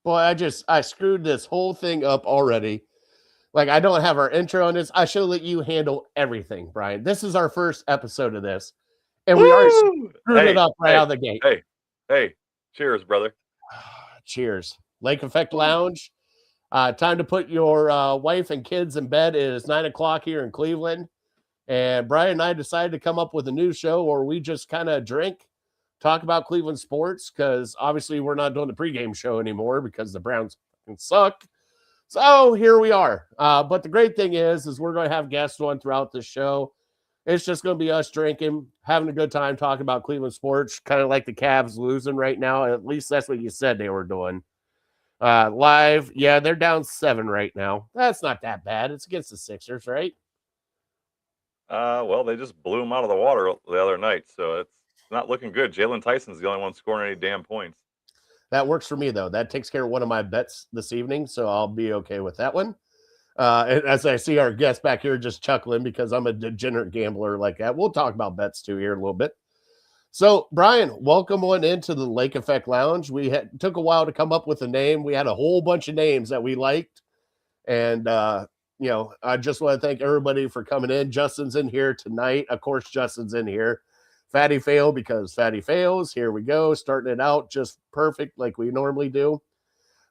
Boy, I screwed this whole thing up already. Like, I don't have our intro on this. I should let you handle everything, Brian. This is our first episode of this, and we already Woo! screwed it up right out of the gate. Hey! Cheers, brother! Cheers, Lake Effect Lounge. Time to put your wife and kids in bed. It is 9:00 here in Cleveland, and Brian and I decided to come up with a new show where we just kind of drink, talk about Cleveland sports, because obviously we're not doing the pregame show anymore because the Browns fucking suck. So here we are. But the great thing is we're going to have guests on throughout the show. It's just going to be us drinking, having a good time talking about Cleveland sports, kind of like the Cavs losing right now. At least that's what you said they were doing. Live, yeah, they're down 7 right now. That's not that bad. It's against the Sixers, right? Well, they just blew them out of the water the other night, so it's not looking good. Jalen Tyson's the only one scoring any damn points. That works for me, though. That takes care of one of my bets this evening, so I'll be okay with that one. And as I see our guest back here just chuckling because I'm a degenerate gambler like that. We'll talk about bets too here in a little bit. So, Brian, welcome on into the Lake Effect Lounge. Took a while to come up with a name. We had a whole bunch of names that we liked. And, I just want to thank everybody for coming in. Justin's in here tonight. Of course, Justin's in here. Fatty fail because Fatty fails. Here we go. Starting it out just perfect like we normally do.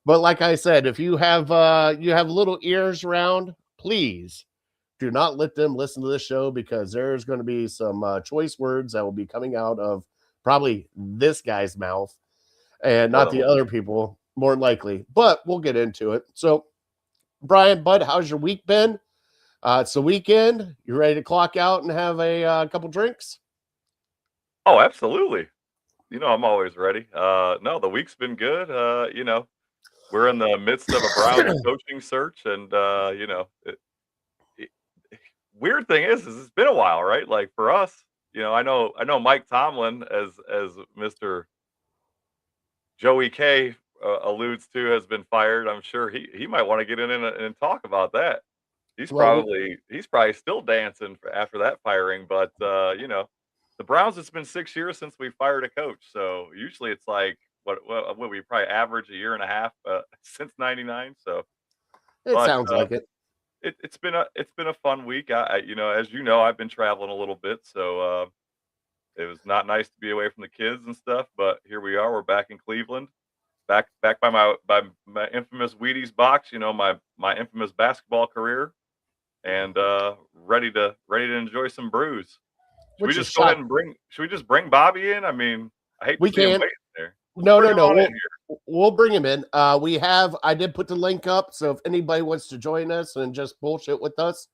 But like I said, if you have little ears around, please do not let them listen to this show because there's going to be some choice words that will be coming out of probably this guy's mouth and not the other people, more likely. But we'll get into it. So, Brian, bud, how's your week been? It's the weekend. You ready to clock out and have a couple drinks? Oh, absolutely. I'm always ready. No, the week's been good. We're in the midst of a Browns coaching search, and weird thing is it's been a while, right? Like for us, I know Mike Tomlin, as Mr. Joey K alludes to, has been fired. I'm sure he might want to get in and talk about that. He's probably still dancing after that firing, but the Browns, it's been 6 years since we fired a coach, so usually it's like what we probably average a year and a half since '99. So it sounds like it. It's been a fun week. As I've been traveling a little bit, so it was not nice to be away from the kids and stuff. But here we are. We're back in Cleveland, back by my infamous Wheaties box. My infamous basketball career, and ready to enjoy some brews. Should we just go ahead and bring Bobby in? I mean, I hate to see him waiting there. No. We'll bring him in. I did put the link up, so if anybody wants to join us and just bullshit with us,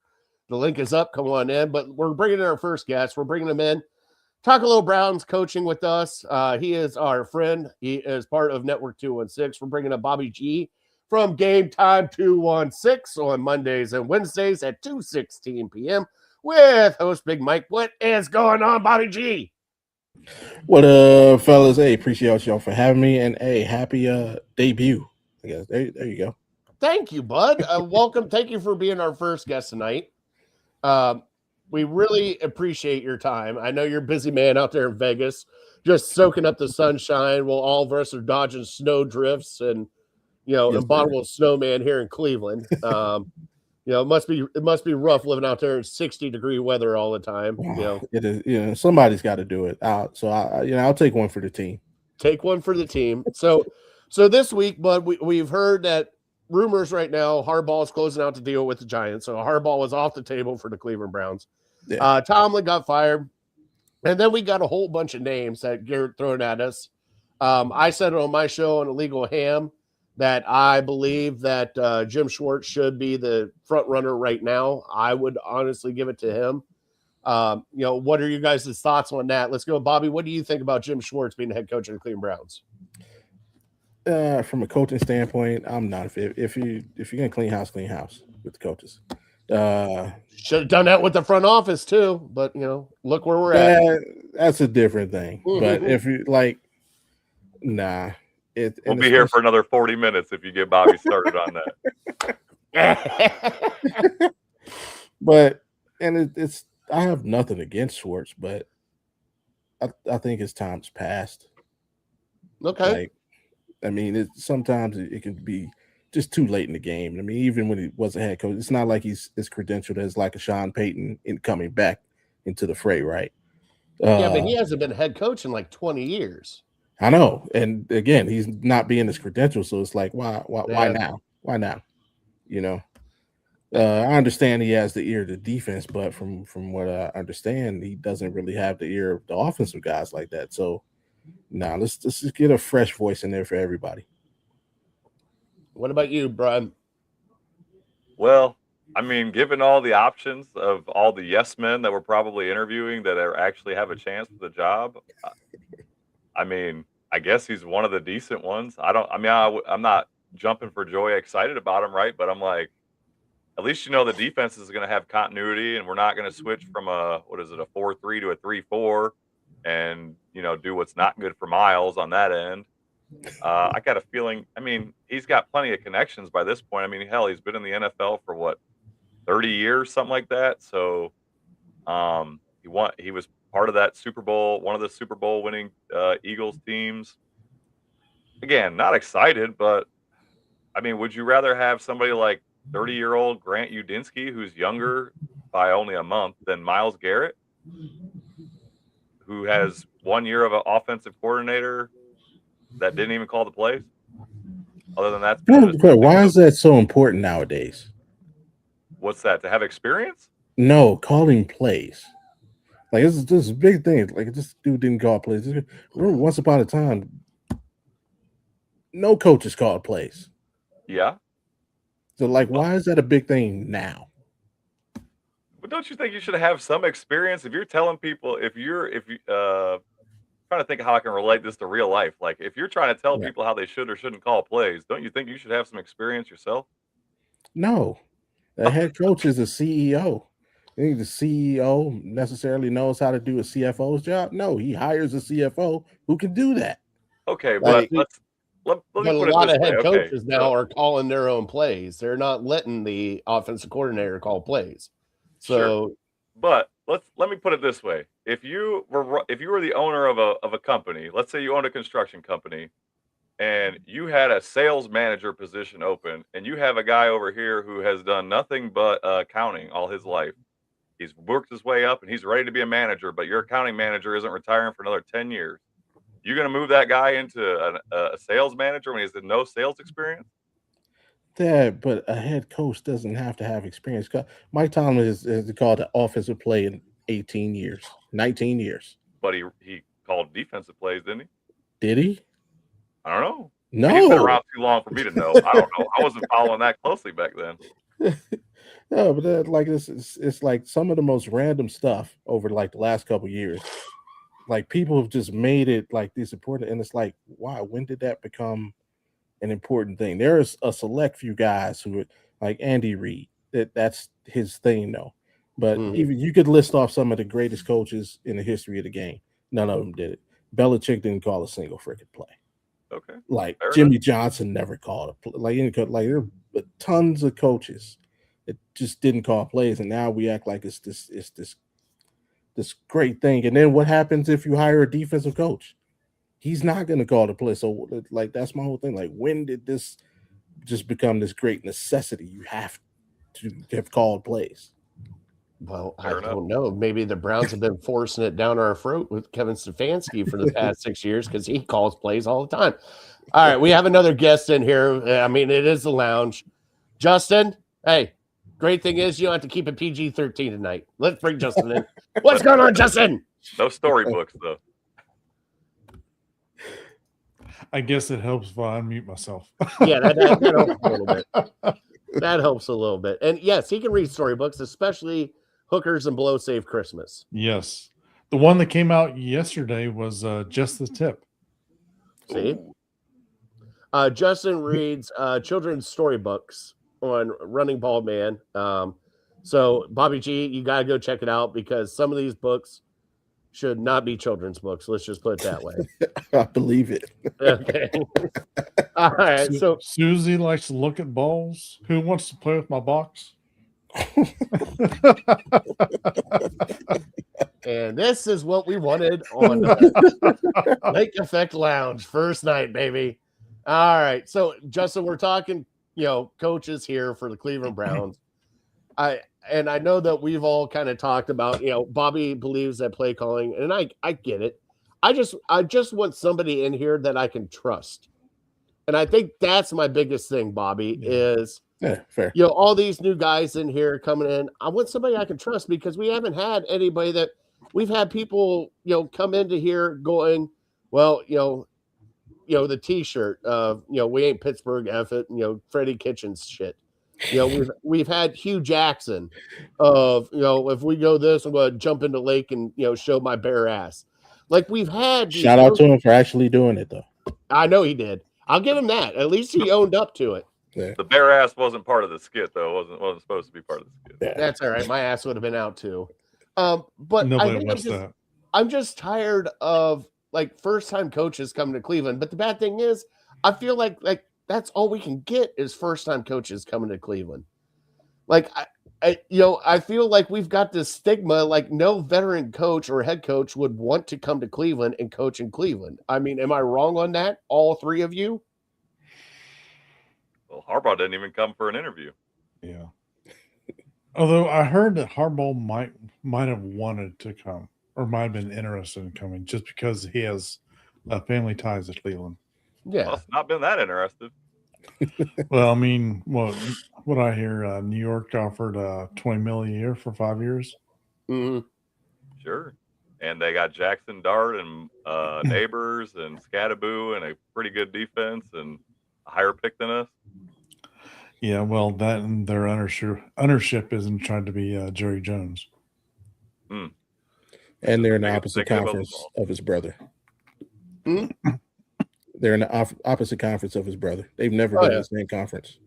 the link is up. Come on in. But we're bringing in our first guest. We're bringing him in. Talk a little Browns coaching with us. He is our friend. He is part of Network 216. We're bringing up Bobby G from Game Time 216 on Mondays and Wednesdays at 2:16 p.m. with host Big Mike. What is going on, Bobby G? What up, fellas? Hey, appreciate y'all for having me, and hey, happy debut. I guess there you go. Thank you, bud. Welcome. Thank you for being our first guest tonight. We really appreciate your time. I know you're a busy man out there in Vegas, just soaking up the sunshine while all of us are dodging snow drifts and abominable snowman here in Cleveland. It must be rough living out there in 60-degree weather all the time. It is. Somebody's got to do it. So I'll take one for the team. Take one for the team. So this week, bud, we've heard that rumors right now. Harbaugh is closing out the deal with the Giants, so Harbaugh was off the table for the Cleveland Browns. Yeah. Tomlin got fired, and then we got a whole bunch of names that Garrett thrown at us. I said it on my show on Illegal Ham that I believe that Jim Schwartz should be the front runner right now. I would honestly give it to him. What are you guys' thoughts on that? Let's go, Bobby. What do you think about Jim Schwartz being the head coach of the Cleveland Browns? From a coaching standpoint, I'm not. If you're gonna clean house with the coaches. Should have done that with the front office too, but look where we're at. That's a different thing. But if you nah. We'll be here for another 40 minutes if you get Bobby started on that. But it's I have nothing against Schwartz, but I think his time's passed. Okay. I mean, sometimes it can be just too late in the game. I mean, even when he was a head coach, it's not like he's as credentialed as like a Sean Payton in coming back into the fray, right? Yeah, but he hasn't been head coach in like 20 years. I know, and again, he's not being as credentialed, so it's like, why Yeah. now? Why now? You know, I understand he has the ear to defense, but from what I understand, he doesn't really have the ear of the offensive guys like that. So, let's just get a fresh voice in there for everybody. What about you, Brian? Well, I mean, given all the options of all the yes men that we're probably interviewing that are actually have a chance for the job, I mean, I guess he's one of the decent ones. I'm not jumping for joy excited about him, right? But I'm like, at least the defense is going to have continuity, and we're not going to switch from a 4-3 to a 3-4, and do what's not good for Miles on that end. I got a feeling. I mean, he's got plenty of connections by this point. I mean, hell, he's been in the NFL for what, 30 years, something like that. So, he was part of that Super Bowl, one of the Super Bowl winning Eagles teams. Again, not excited, but I mean, would you rather have somebody like 30-year-old Grant Udinsky, who's younger by only a month, than Myles Garrett, who has 1 year of an offensive coordinator that didn't even call the plays? Other than that, why is that so important nowadays? What's that? To have experience? No, calling plays. Like this is a big thing. Like this dude didn't call plays. Remember, once upon a time, no coaches called plays. Yeah. So, like, why is that a big thing now? But don't you think you should have some experience? If you're telling people, if you trying to think of how I can relate this to real life. Like, if you're trying to tell people how they should or shouldn't call plays, don't you think you should have some experience yourself? No. The head coach is a CEO. You think the CEO necessarily knows how to do a CFO's job? No, he hires a CFO who can do that. Okay, but let me But put a lot it of this head way. coaches now are calling their own plays. They're not letting the offensive coordinator call plays. So, sure. But let me put it this way: if you were the owner of a company, let's say you owned a construction company, and you had a sales manager position open, and you have a guy over here who has done nothing but accounting all his life. He's worked his way up, and he's ready to be a manager, but your accounting manager isn't retiring for another 10 years. You're going to move that guy into a sales manager when he has no sales experience? But a head coach doesn't have to have experience. Mike Tomlin is called an offensive play in 18 years, 19 years. But he called defensive plays, didn't he? Did he? I don't know. No. He's been around too long for me to know. I don't know. I wasn't following that closely back then. No, but it's like some of the most random stuff over like the last couple of years. Like people have just made it like this important, and it's like, wow, when did that become an important thing? There's a select few guys who, like Andy Reid, that's his thing, though. But even you could list off some of the greatest coaches in the history of the game. None of them did it. Belichick didn't call a single freaking play. Okay. Like Jimmy Johnson never called a play. Like there are tons of coaches that just didn't call plays, and now we act like it's this great thing. And then what happens if you hire a defensive coach? He's not going to call the play. So, like, that's my whole thing. Like, when did this just become this great necessity? You have to have called plays. Well, I don't know. Maybe the Browns have been forcing it down our throat with Kevin Stefanski for the past 6 years because he calls plays all the time. All right, we have another guest in here. I mean, it is the lounge. Justin, hey, great thing is you don't have to keep it PG-13 tonight. Let's bring Justin in. What's going on, Justin? No storybooks, though. I guess it helps if I unmute myself. Yeah, that helps a little bit. That helps a little bit. And yes, he can read storybooks, especially Hookers and Below Save Christmas. Yes. The one that came out yesterday was Just the Tip. See? Justin reads children's storybooks on Running Bald Man. So, Bobby G, you got to go check it out because some of these books should not be children's books. Let's just put it that way. I believe it. Okay. All right. So Susie likes to look at balls. Who wants to play with my box? And this is what we wanted on Lake Effect Lounge. First night, baby. All right. So, Justin, we're talking, coaches here for the Cleveland Browns. I know that we've all kind of talked about, Bobby believes that play calling, and I get it. I just want somebody in here that I can trust. And I think that's my biggest thing, Bobby, is fair. All these new guys in here coming in. I want somebody I can trust because we haven't had anybody that we've had people, come into here going, well, the T-shirt of we ain't Pittsburgh, F it, Freddie Kitchens shit. We've had Hugh Jackson of if we go this, I'm going to jump into lake and show my bare ass. Like we've had. Shout out to him for actually doing it though. I know he did. I'll give him that. At least he owned up to it. Yeah. The bare ass wasn't part of the skit though. It wasn't supposed to be part of the skit. Yeah. That's all right. My ass would have been out too. But Nobody wants that. I'm just tired of like first time coaches coming to Cleveland. But the bad thing is, I feel like that's all we can get is first time coaches coming to Cleveland. Like I feel like we've got this stigma, like no veteran coach or head coach would want to come to Cleveland and coach in Cleveland. I mean, am I wrong on that? All three of you? Well, Harbaugh didn't even come for an interview. Yeah. Although I heard that Harbaugh might have wanted to come or might have been interested in coming just because he has family ties to Cleveland. Yeah. Must not been that interested. Well, I mean, what I hear, New York offered $20 million a year for 5 years. Mm-hmm. Sure. And they got Jackson Dart and Neighbors and Scattaboo and a pretty good defense and a higher pick than us. Yeah, well, that and their ownership isn't trying to be Jerry Jones. And they're in the Big opposite executive conference of his brother. Hmm? They're in the opposite conference of his brother. They've never been in the same conference.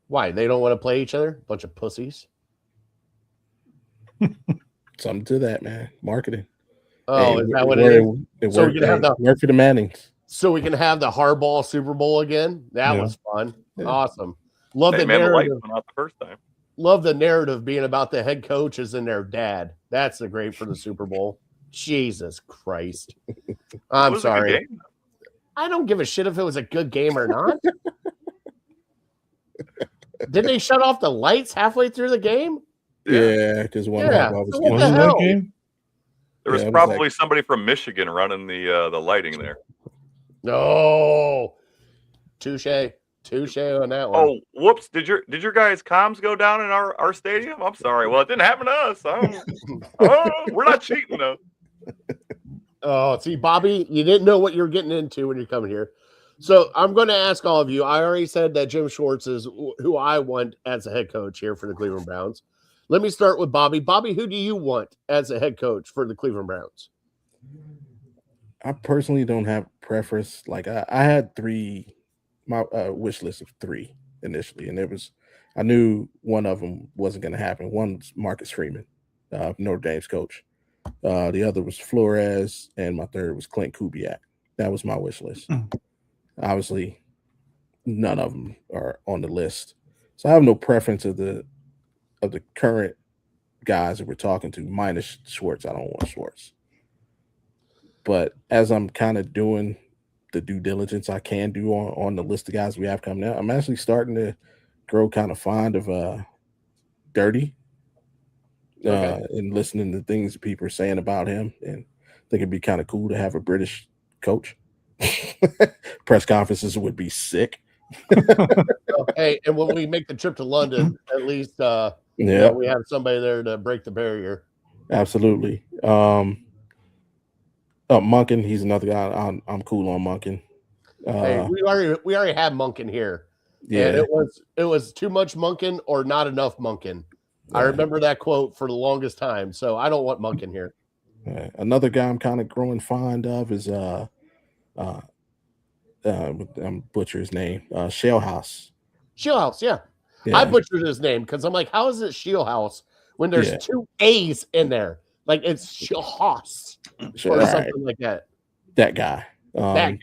Why? They don't want to play each other? Bunch of pussies. Something to that, man. Marketing. Oh, is that what it is? It So worked, we can have worked for the Mannings. So we can have the Harbaugh Super Bowl again. That was fun. Yeah. Awesome. Love Hey, the man, the lights narrative. went out the first time. Love the narrative being about the head coaches and their dad. That's the great for the Super Bowl. Jesus Christ. It I'm was a good sorry. game. I don't give a shit if it was a good game or not. Did they shut off the lights halfway through the game? Yeah, because one Harbaugh was So getting what the Wasn't hell? that game? There was Yeah, it was probably like- somebody from Michigan running the lighting there. No. Touche on that one. Oh, whoops! Did your guys' comms go down in our stadium? I'm sorry. Well, it didn't happen to us. We're not cheating though. Oh, see, Bobby, you didn't know what you're getting into when you're coming here. So I'm going to ask all of you. I already said that Jim Schwartz is who I want as a head coach here for the Cleveland Browns. Let me start with Bobby. Bobby, who do you want as a head coach for the Cleveland Browns? I personally don't have preference. Like I had my wish list of 3 initially, and I knew one of them wasn't going to happen. One was Marcus Freeman, Notre Dame's coach. The other was Flores, and my third was Clint Kubiak. That was my wish list. Obviously, none of them are on the list, so I have no preference of the current guys that we're talking to, minus Schwartz. I don't want Schwartz. But as I'm kind of doing the due diligence I can do on the list of guys we have coming out, I'm actually starting to grow kind of fond of Dirty. And listening to things that people are saying about him, and I think it'd be kind of cool to have a British coach. Press conferences would be sick. Hey, and when we make the trip to London, at least Yeah, we have somebody there to break the barrier. absolutely. Munkin, he's another guy. I'm cool on Munkin. Hey, we already had Munkin here. Yeah, And it was too much Munkin or not enough Munkin. I remember that quote for the longest time. So I don't want Munkin here. Another guy I'm kind of growing fond of is I'm butcher his name, Shellhouse. Shieldhouse, yeah. Yeah. I butchered his name because I'm like, how is it Shieldhouse when there's Yeah. 2 A's in there? Like it's Shieldhouse Sure, or all right. something like that. That guy. That guy.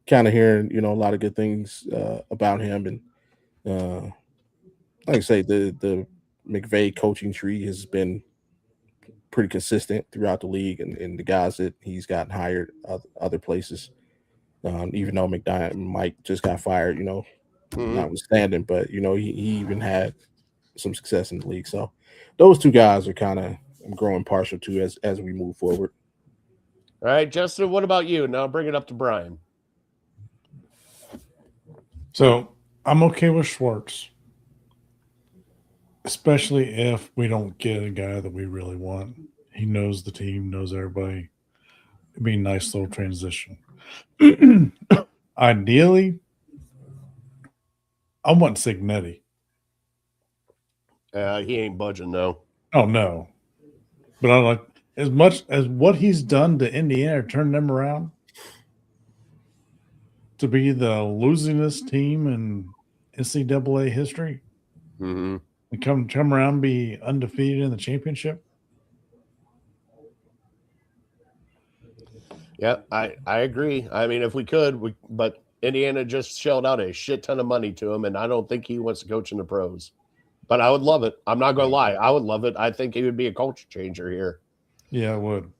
Kind of hearing, a lot of good things about him, and like I say, the McVay coaching tree has been pretty consistent throughout the league, and the guys that he's gotten hired other places. even though Mike just got fired, Mhm. notwithstanding, but he even had some success in the league. So those two guys are kind of growing partial to as we move forward. All right, Justin, what about you? Now bring it up to Brian. So I'm okay with Schwartz, especially if we don't get a guy that we really want. He knows the team, knows everybody. It'd be a nice little transition. Ideally, I want Signetti. He ain't budging, though. Oh no, but I like as much as what he's done to Indiana, turn them around to be the losingest team in NCAA history, Mm-hmm. and come around and be undefeated in the championship. Yeah, I agree. I mean, if we could, but Indiana just shelled out a shit ton of money to him, and I don't think he wants to coach in the pros. But I would love it. I'm not going to lie. I would love it. I think he would be a culture changer here. Yeah, I would.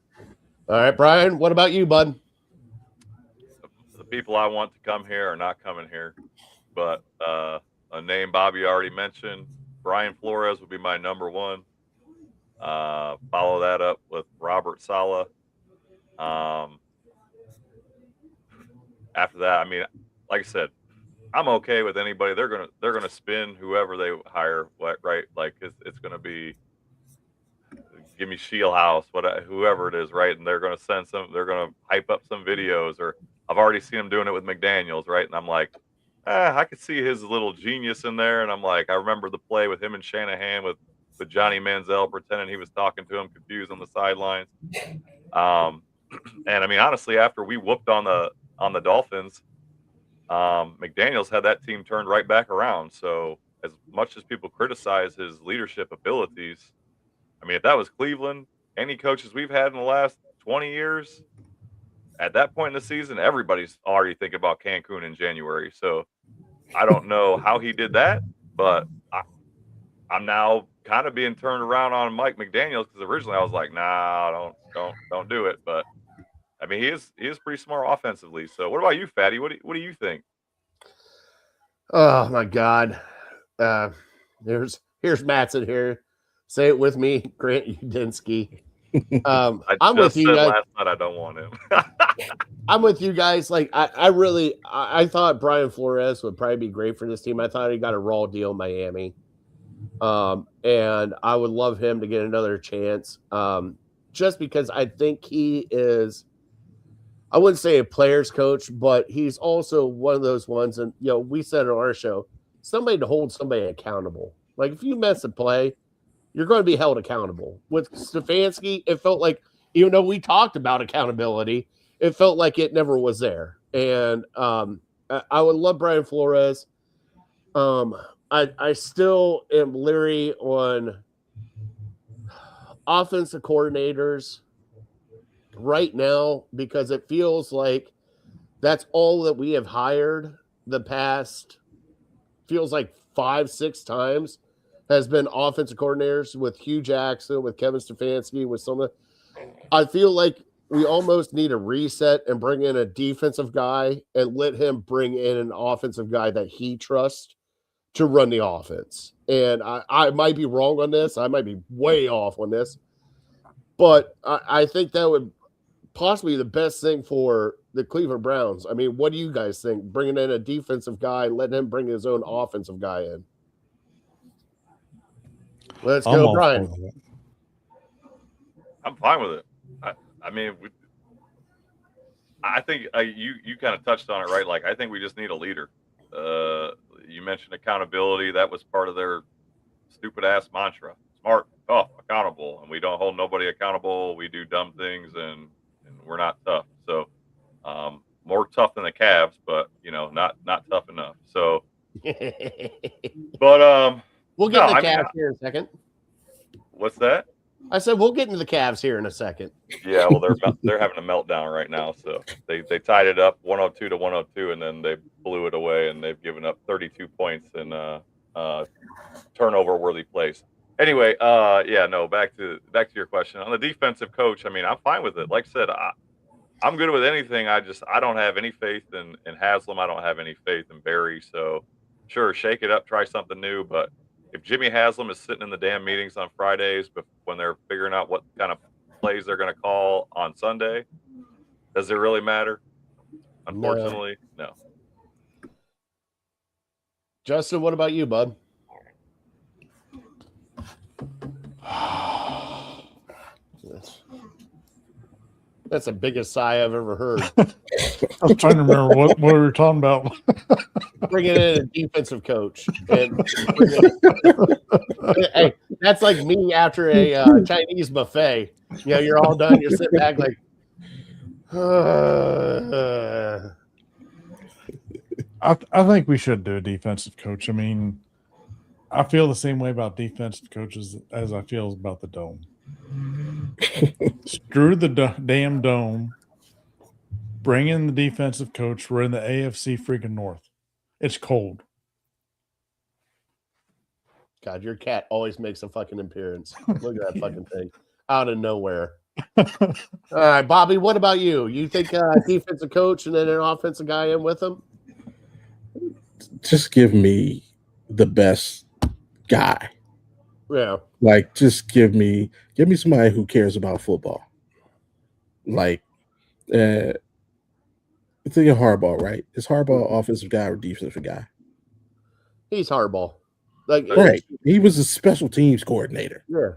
All right, Brian, what about you, bud? The people I want to come here are not coming here, but a name Bobby already mentioned, Brian Flores would be my number one. Follow that up with Robert Saleh. After that, I mean, like I said, I'm okay with anybody. They're gonna spin whoever they hire, right? Like it's gonna be give me Shieldhouse, whoever it is, right? And they're gonna they're gonna hype up some videos, or I've already seen them doing it with McDaniels, right? And I'm like, I could see his little genius in there. And I'm like, I remember the play with him and Shanahan with Johnny Manziel pretending he was talking to him, confused on the sidelines. And I mean, honestly, after we whooped on the Dolphins, McDaniels had that team turned right back around. So as much as people criticize his leadership abilities, I mean, if that was Cleveland, any coaches we've had in the last 20 years, at that point in the season, everybody's already thinking about Cancun in January. So I don't know how he did that, but I'm now kind of being turned around on Mike McDaniels, because originally I was like, nah, don't do it. But I mean, he is pretty smart offensively. So what about you, Fatty? What do you think? Oh my God. Here's Mattson here. Say it with me, Grant Udinski. I'm with you guys. Last night I don't want him. I'm with you guys. Like I thought Brian Flores would probably be great for this team. I thought he got a raw deal in Miami. And I would love him to get another chance. Just because I think he is, I wouldn't say a player's coach, but he's also one of those ones. And, we said on our show, somebody to hold somebody accountable. Like if you mess a play, you're going to be held accountable. With Stefanski, it felt like, even though we talked about accountability, it felt like it never was there. And I would love Brian Flores. I still am leery on offensive coordinators right now, because it feels like that's all that we have hired the past, feels like 5-6 times, has been offensive coordinators, with Hugh Jackson, with Kevin Stefanski, with some of the, I feel like we almost need a reset and bring in a defensive guy and let him bring in an offensive guy that he trusts to run the offense. And I might be wrong on this. I might be way off on this. But I think that would possibly be the best thing for the Cleveland Browns. I mean, what do you guys think? Bringing in a defensive guy, letting him bring his own offensive guy in. Let's go, Brian. I'm fine with it. I mean, I think you kind of touched on it, right? Like, I think we just need a leader. You mentioned accountability. That was part of their stupid ass mantra: smart, tough, accountable. And we don't hold nobody accountable. We do dumb things, and we're not tough. So more tough than the Cavs, but not tough enough. So but we'll get to the Cavs here in a second. What's that? I said we'll get into the Cavs here in a second. Yeah, well, they're having a meltdown right now. So they tied it up 102-102, and then they blew it away, and they've given up 32 points in turnover-worthy plays. Anyway, back to your question on the defensive coach. I mean, I'm fine with it. Like I said, I'm good with anything. I don't have any faith in Haslam. I don't have any faith in Barry. So sure, shake it up, try something new. But if Jimmy Haslam is sitting in the damn meetings on Fridays, but when they're figuring out what kind of plays they're going to call on Sunday, does it really matter? Unfortunately, no. Justin, what about you, bud? That's the biggest sigh I've ever heard. I was trying to remember what we were talking about. Bringing in a defensive coach. And hey, that's like me after a Chinese buffet. You know, you're all done. You're sitting back like, I think we should do a defensive coach. I mean, I feel the same way about defensive coaches as I feel about the dome. Screw the damn dome. Bring in the defensive coach. We're in the AFC freaking North. It's cold. God, your cat always makes a fucking appearance. Look at that fucking thing out of nowhere. All right, Bobby, what about you? You think defensive coach and then an offensive guy in with him? Just give me the best guy. Yeah. Like, just give me somebody who cares about football. Like, think of Harbaugh, right? Is Harbaugh offensive guy or defensive guy? He's hardball. Like, Right. He was a special teams coordinator. Yeah.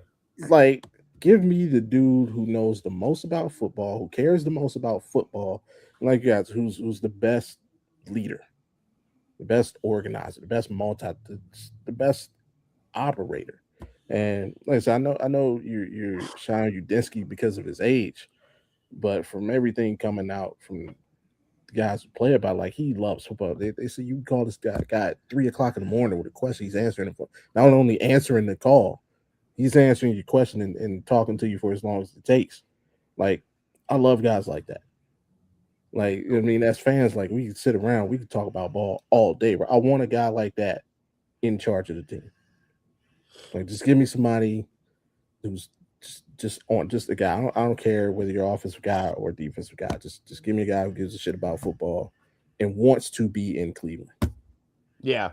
Like, give me the dude who knows the most about football, who cares the most about football, like guys, who's the best leader, the best organizer, the best the best operator. And like I said, I know you're Sean Udinski because of his age, but from everything coming out from the guys who play about, like, he loves football. They say you call this guy at 3:00 in the morning with a question, he's answering it for, not only answering the call, he's answering your question and talking to you for as long as it takes. Like, I love guys like that. Like, I mean, as fans, like, we can sit around, we can talk about ball all day. I want a guy like that in charge of the team. Like, just give me somebody who's just a guy. I don't care whether you're offensive guy or defensive guy. Just give me a guy who gives a shit about football and wants to be in Cleveland. Yeah,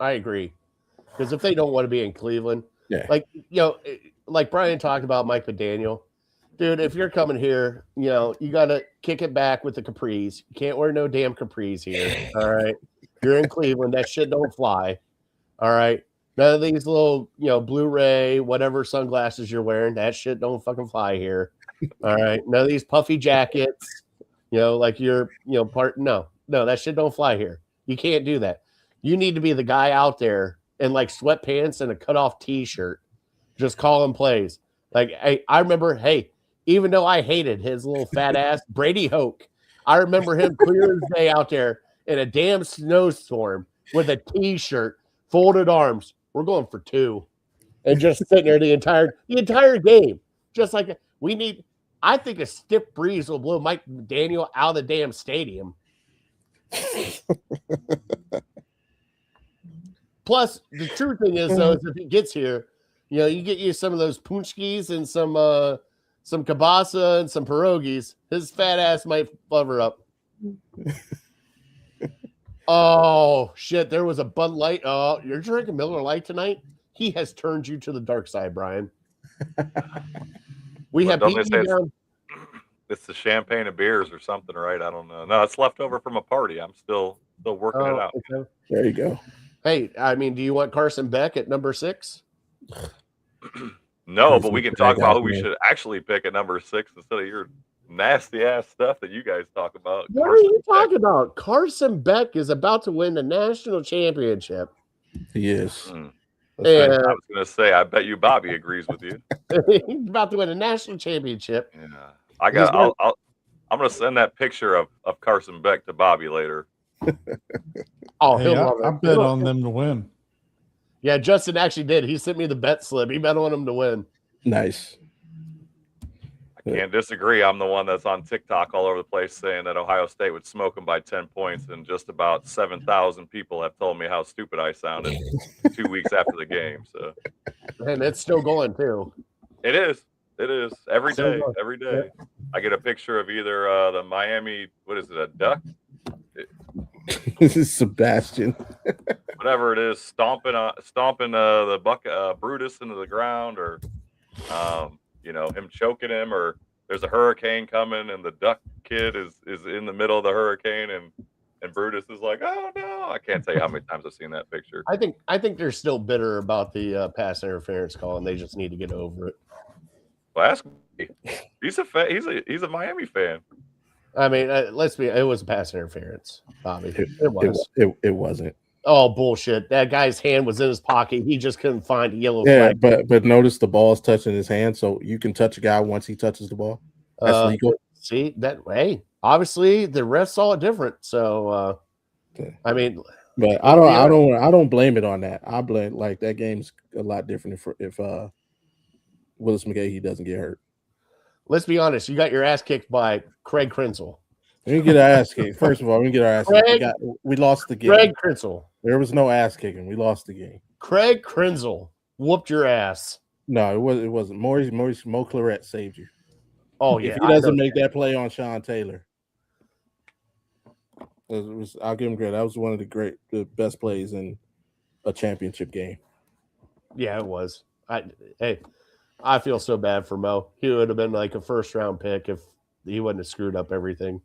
I agree. Because if they don't want to be in Cleveland, yeah, like, you know, like Brian talked about Mike McDaniel, dude, if you're coming here, you know, you got to kick it back with the capris. You can't wear no damn capris here. All right. You're in Cleveland. That shit don't fly. All right. None of these little, you know, Blu-ray, whatever sunglasses you're wearing, that shit don't fucking fly here. All right. None of these puffy jackets, you know, like you're, you know, no, that shit don't fly here. You can't do that. You need to be the guy out there in like sweatpants and a cutoff t-shirt, just calling plays. Like, I remember, even though I hated his little fat ass, Brady Hoke, I remember him clear as day out there in a damn snowstorm with a t-shirt, folded arms. We're going for 2. And just sitting there the entire game. Just like I think a stiff breeze will blow Mike McDaniel out of the damn stadium. Plus, the true thing is, though, is if he gets here, you know, you get you some of those punchkis and some kielbasa and some pierogies. His fat ass might flubber up. Oh, shit. There was a Bud Light. Oh, you're drinking Miller Lite tonight? He has turned you to the dark side, Brian. We have beaten you down. It's the champagne of beers or something, right? I don't know. No, it's left over from a party. I'm still working it out. Okay. There you go. Hey, I mean, do you want Carson Beck at number 6? No, but we can talk about who we should actually pick at number 6 instead of your nasty ass stuff that you guys talk about. What are you talking about? Carson Beck is about to win the national championship. He is. I was going to say, I bet you Bobby agrees with you. He's about to win a national championship. Yeah, I'm going to send that picture of Carson Beck to Bobby later. Oh, hey, I bet on them to win. Yeah, Justin actually did. He sent me the bet slip. He bet on them to win. Nice. I can't disagree. I'm the one that's on TikTok all over the place saying that Ohio State would smoke them by 10 points, and just about 7,000 people have told me how stupid I sounded 2 weeks after the game. So, and it's still going too. It is. It is every So day. good. Every day, I get a picture of either the Miami, what is it, a duck, This is Sebastian. whatever it is, stomping the buck Brutus into the ground, or him choking him, or there's a hurricane coming and the duck kid is in the middle of the hurricane, and Brutus is like, oh no. I can't tell you how many times I've seen that picture. I think they're still bitter about the pass interference call, and they just need to get over it. Well, ask me. He's a Miami fan. I mean, it was a pass interference, Bobby. It was. It wasn't. Oh, bullshit. That guy's hand was in his pocket. He just couldn't find a yellow Yeah, flag. but notice the ball's touching his hand, so you can touch a guy once he touches the ball. That's legal. See that way. Obviously, the refs saw it different. So, I mean, but I don't blame it on that. I blame like that game's a lot different if Willis McGahee doesn't get hurt. let's be honest. You got your ass kicked by Craig Krenzel. We get our ass kicked. First of all, we get our ass kicked. We lost the game. Craig Krenzel. There was no ass kicking. We lost the game. Craig Krenzel whooped your ass. No, it wasn't. Mo Claret saved you. Oh yeah. If he doesn't make that play on Sean Taylor, I'll give him credit. That was one of the best plays in a championship game. Yeah, it was. I feel so bad for Mo. He would have been like a first round pick if he wouldn't have screwed up everything.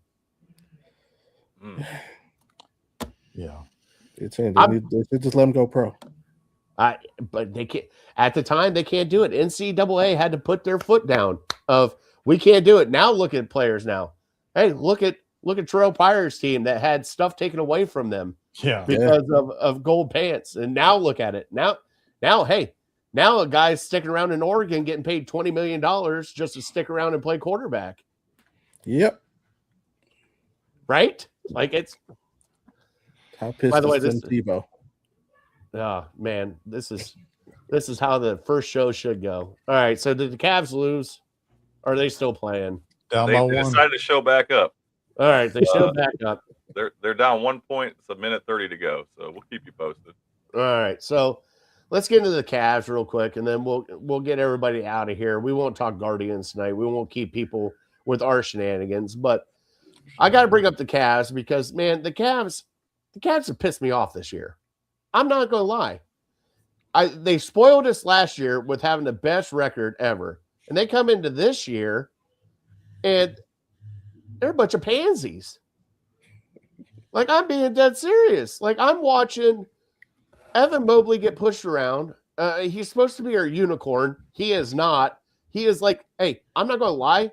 Yeah. They just let him go pro. But they can't. At the time, they can't do it. NCAA had to put their foot down. We can't do it. Now look at players now. Hey, look at Terrell Pryor's team that had stuff taken away from them. Yeah. Because of gold pants. And now look at it. Now a guy's sticking around in Oregon getting paid $20 million just to stick around and play quarterback. Yep. Right? Like it's. How pissed By the way, is Tim Tebow? Oh man, this is how the first show should go. All right, so did the Cavs lose? Or are they still playing? Down They by one. decided to show back up. All right, they showed back up. They're down 1 point. It's a minute 30 to go, so we'll keep you posted. All right, so let's get into the Cavs real quick, and then we'll get everybody out of here. We won't talk Guardians tonight. We won't keep people with our shenanigans, but I got to bring up the Cavs because man, the Cavs have pissed me off this year. I'm not going to lie. They spoiled us last year with having the best record ever, and they come into this year, and they're a bunch of pansies. Like, I'm being dead serious. Like, I'm watching Evan Mobley get pushed around. He's supposed to be our unicorn. He is not. He is like, hey, I'm not going to lie.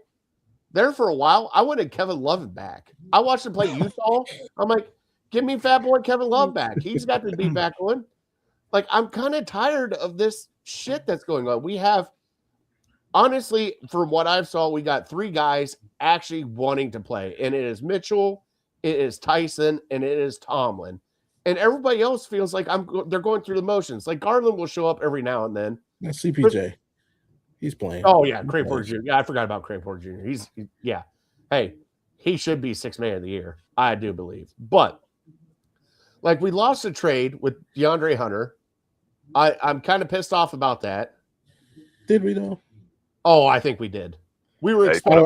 There for a while, I wanted Kevin Love back. I watched him play Utah. I'm like, give me fat boy Kevin Love back. He's got to be back on. Like, I'm kind of tired of this shit that's going on. We have, honestly, from what I've saw, we got 3 guys actually wanting to play. And it is Mitchell, it is Tyson, and it is Tomlin. And everybody else feels like they're going through the motions. Like, Garland will show up every now and then. That's CPJ. He's playing. Oh, yeah, Crayford Jr. Yeah, I forgot about Crayford Jr. Yeah. Hey, he should be 6th man of the year. I do believe. But, like, we lost a trade with DeAndre Hunter. I'm kind of pissed off about that. Did we though? Oh, I think we did. We were I Put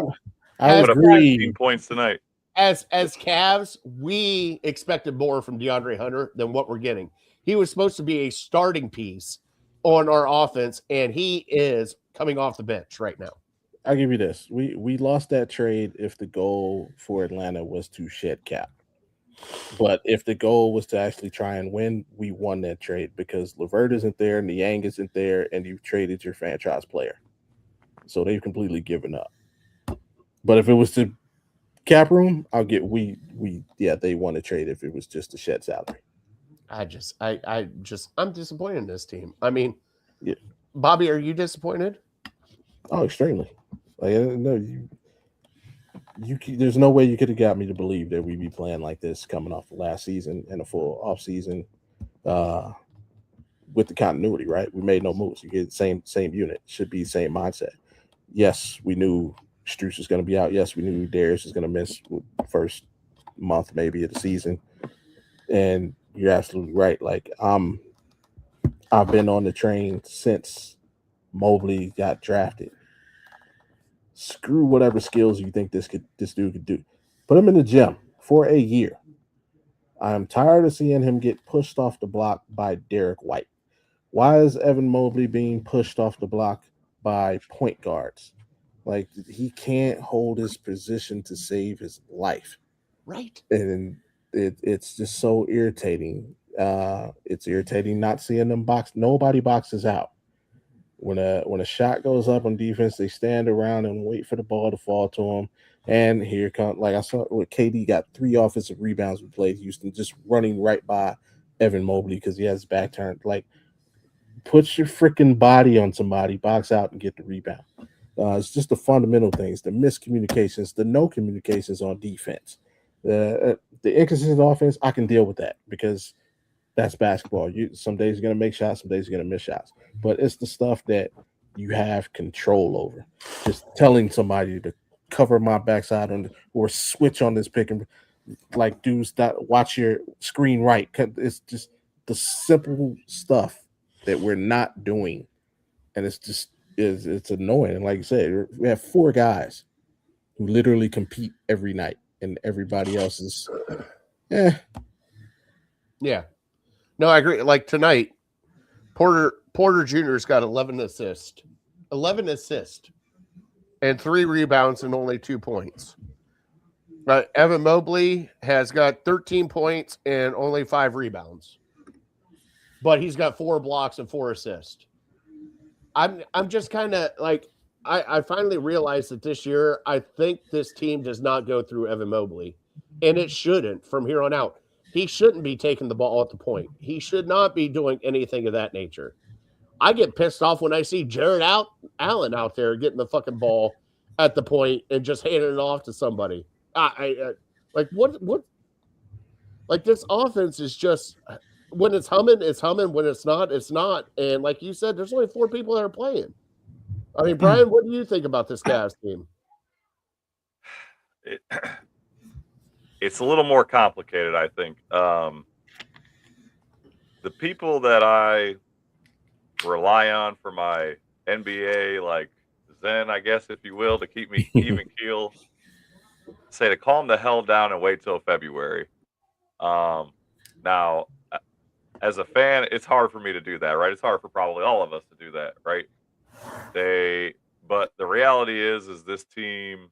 up agree. 15 points tonight. as Cavs, we expected more from DeAndre Hunter than what we're getting. He was supposed to be a starting piece on our offense, and he is coming off the bench right now. I'll give you this. We lost that trade if the goal for Atlanta was to shed cap. But if the goal was to actually try and win, we won that trade because LeVert isn't there, Niang isn't there, and you've traded your franchise player. So they've completely given up. But if it was to cap room, I'll get they won a trade if it was just to shed salary. I'm disappointed in this team. I mean, yeah. Bobby, are you disappointed? Oh, extremely. Like no, there's no way you could have got me to believe that we'd be playing like this coming off the last season and a full off season with the continuity, right? We made no moves. You get the same unit, should be the same mindset. Yes, we knew Strus was going to be out. Yes, we knew Darius was going to miss the first month maybe of the season. And you're absolutely right. Like I've been on the train since Mobley got drafted. Screw whatever skills you think this dude could do. Put him in the gym for a year. I'm tired of seeing him get pushed off the block by Derek White. Why is Evan Mobley being pushed off the block by point guards? Like, he can't hold his position to save his life. Right. And it's just so irritating. It's irritating not seeing them box. Nobody boxes out. When a shot goes up on defense, they stand around and wait for the ball to fall to them. And here comes, like I saw with KD, got 3 offensive rebounds. We played Houston, just running right by Evan Mobley because he has his back turned. Like, put your freaking body on somebody, box out, and get the rebound. It's just the fundamental things, the miscommunications, the no communications on defense. The inconsistent offense, I can deal with that because that's basketball. Some days you're going to make shots, some days you're going to miss shots. But it's the stuff that you have control over. Just telling somebody to cover my backside or switch on this pick and like dudes that watch your screen right. It's just the simple stuff that we're not doing, and it's annoying. And like you said, we have 4 guys who literally compete every night, and everybody else is, Yeah. No, I agree. Like tonight, Porter Jr.'s got 11 assists, and 3 rebounds and only 2 points. Evan Mobley has got 13 points and only 5 rebounds, but he's got 4 blocks and 4 assists. I'm just kind of like, I finally realized that this year, I think this team does not go through Evan Mobley, and it shouldn't from here on out. He shouldn't be taking the ball at the point. He should not be doing anything of that nature. I get pissed off when I see Jared Allen out there getting the fucking ball at the point and just handing it off to somebody. I like what like this offense is just, when it's humming, it's humming. When it's not, it's not. And like you said, there's only 4 people that are playing. I mean, Brian, what do you think about this Cavs team? It's a little more complicated, I think. The people that I rely on for my NBA, like Zen, I guess, if you will, to keep me even keel, say to calm the hell down and wait till February. Now, as a fan, it's hard for me to do that, right? It's hard for probably all of us to do that, right? But the reality is this team,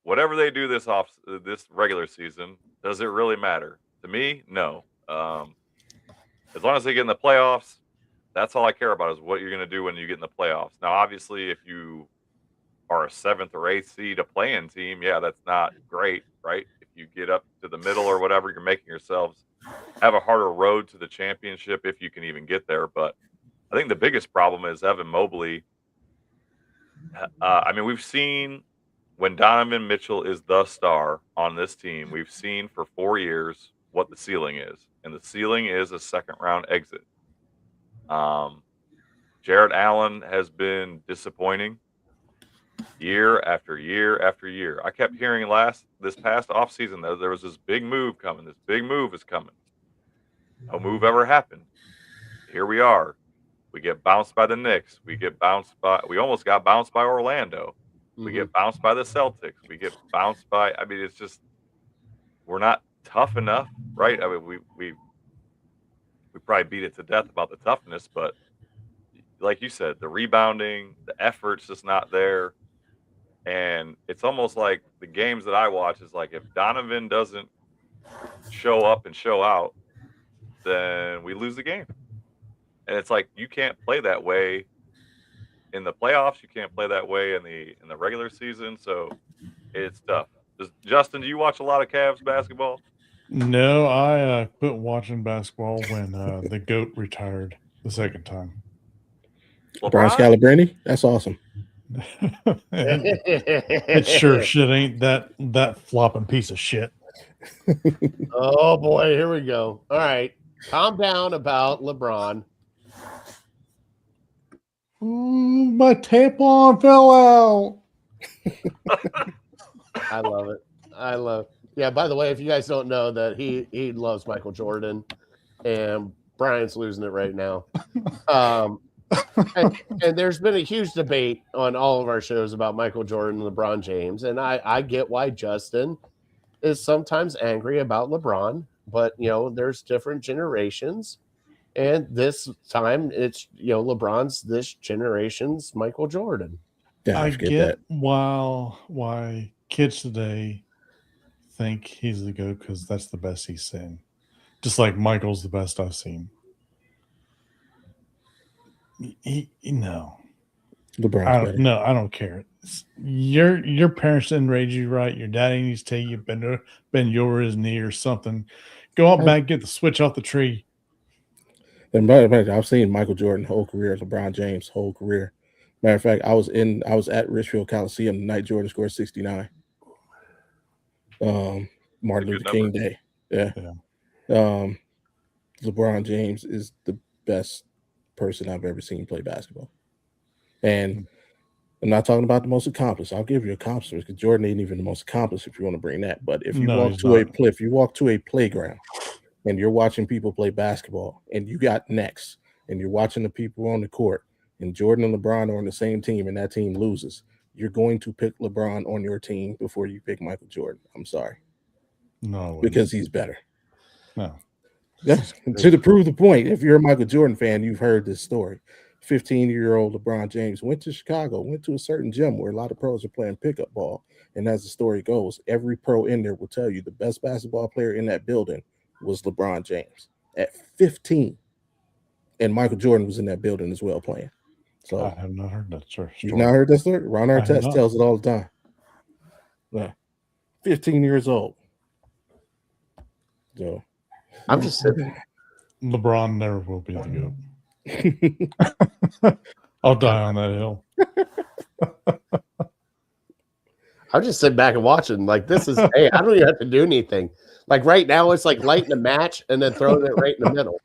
whatever they do this regular season, does it really matter? To me, no. As long as they get in the playoffs, that's all I care about is what you're going to do when you get in the playoffs. Now, obviously, if you are a 7th or 8th seed, a play-in team, yeah, that's not great, right? If you get up to the middle or whatever, you're making yourselves have a harder road to the championship if you can even get there. But I think the biggest problem is Evan Mobley. I mean, we've seen when Donovan Mitchell is the star on this team, we've seen for 4 years what the ceiling is. And the ceiling is a 2nd-round exit. Jared Allen has been disappointing year after year after year. I kept hearing this past offseason that there was this big move coming. This big move is coming. No move ever happened. Here we are. We get bounced by the Knicks. We almost got bounced by Orlando. We get bounced by the Celtics. We get bounced by, I mean, it's just, we're not tough enough, right? I mean, we probably beat it to death about the toughness, but like you said, the rebounding, the effort's just not there. And it's almost like the games that I watch is like, if Donovan doesn't show up and show out, then we lose the game. And it's like, you can't play that way in the playoffs. You can't play that way in the regular season. So it's tough. Justin, do you watch a lot of Cavs basketball? No, I quit watching basketball when the GOAT retired the 2nd time. Brian Scalabrine, that's awesome. It sure shit ain't that flopping piece of shit. Oh boy, here we go. All right, calm down about LeBron. Ooh, my tampon fell out. I love it. Yeah, by the way, if you guys don't know that he loves Michael Jordan, and Brian's losing it right now. And there's been a huge debate on all of our shows about Michael Jordan and LeBron James, and I get why Justin is sometimes angry about LeBron, but there's different generations, and this time it's LeBron's this generation's Michael Jordan. Yeah, I forget get that. why kids today think he's the GOAT because that's the best he's seen. Just like Michael's the best I've seen. No. LeBron's better. No, I don't care. Your parents didn't raise you right. Your daddy needs to take you bend over his knee or something. Go out back, get the switch off the tree. And I've seen Michael Jordan whole career, LeBron James whole career. Matter of fact, I was at Richfield Coliseum the night Jordan scored 69. Martin Luther King Day. Yeah. LeBron James is the best person I've ever seen play basketball. And I'm not talking about the most accomplished. I'll give you accomplishments because Jordan ain't even the most accomplished if you want to bring that. But if you walk to a playground and you're watching people play basketball and you got next and you're watching the people on the court and Jordan and LeBron are on the same team and that team loses, you're going to pick LeBron on your team before you pick Michael Jordan. I'm sorry. No, because he's better. No. Yeah. To prove the point, if you're a Michael Jordan fan, you've heard this story. 15-year-old LeBron James went to Chicago, went to a certain gym where a lot of pros are playing pickup ball. And as the story goes, every pro in there will tell you the best basketball player in that building was LeBron James at 15. And Michael Jordan was in that building as well playing. So I have not heard that story. You've not heard that story? Ron Artest tells it all the time. Yeah. 15 years old. So I'm just saying. LeBron never will be the GOAT. I'll die on that hill. I'm just sitting back and watching. Like, this is, hey, I don't even have to do anything. Like, right now, it's like lighting a match and then throwing it right in the middle.